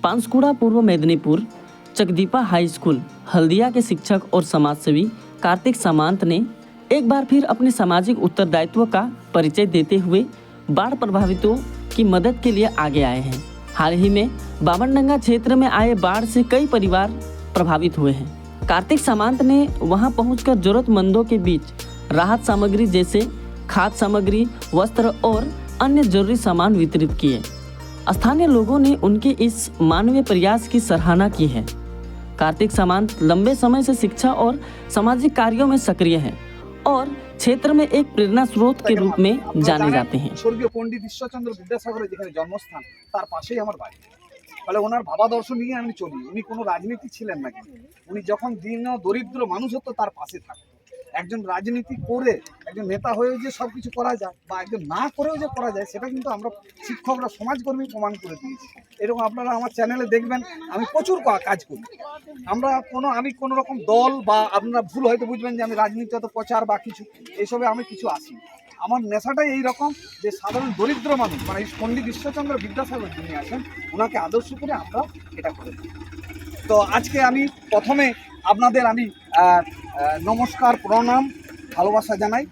पांसकुड़ा पूर्व Medinipur चकदीपा high school Haldia के शिक्षक और समाजसेवी कार्तिक सामंत ने एक बार फिर अपने सामाजिक उत्तरदायित्व का परिचय देते हुए बाढ़ प्रभावितों की मदद के लिए आगे आए हैं। हाल ही में बावनडंगा क्षेत्र में आए बाढ़ से कई परिवार प्रभावित हुए हैं। कार्तिक सामंत ने वहां पहुंचकर जरूरतमंदों के बीच राहत सामग्री जैसे खाद्य सामग्री, वस्त्र और अन्य जरूरी सामान वितरित किए। स्थानीय लोगों ने उनके इस मानवीय प्रयास की सराहना की है। कार्तिक सामंत लंबे समय से शिक्षा और सामाजिक कार्यों में सक्रिय हैं और क्षेत्र में एक प्रेरणा स्रोत के रूप में जाने जाते हैं। स्वर्गीय पंडित ঈশ্বরচন্দ্র বিদ্যাসাগরের যেখানে জন্মস্থান তার পাশেই আমার বাড়ি। ফলে ওনার ভাবাদর্শ নিয়ে আমি চলি। উনি কোনো রাজনীতি ছিলেন না, কিন্তু উনি যখন দীন দরিদ্র মানুষ হতো তার পাশে থাকতো। একজন রাজনীতি করে একজন নেতা হয়েও যে সব কিছু করা যায় বা একজন না করেও যে করা যায় সেটা কিন্তু আমরা শিক্ষকরা সমাজকর্মী প্রমাণ করে দিয়েছি। এরকম আপনারা আমার চ্যানেলে দেখবেন আমি প্রচুর কাজ করি। আমি কোনো রকম দল বা আপনারা ভুল হয়তো বুঝবেন যে আমি রাজনীতিগত প্রচার বা কিছু এসবে আমি কিছু আসি। আমার নেশাটাই এইরকম যে সাধারণ দরিদ্র মানুষ মানে পণ্ডিত ঈশ্বরচন্দ্র বিদ্যাসাগর যিনি আছেন ওনাকে আদর্শ করে আমরা এটা করে থাকি। তো আজকে আমি প্রথমে আপনাদের আমি নমস্কার, প্রণাম, ভালোবাসা জানাই।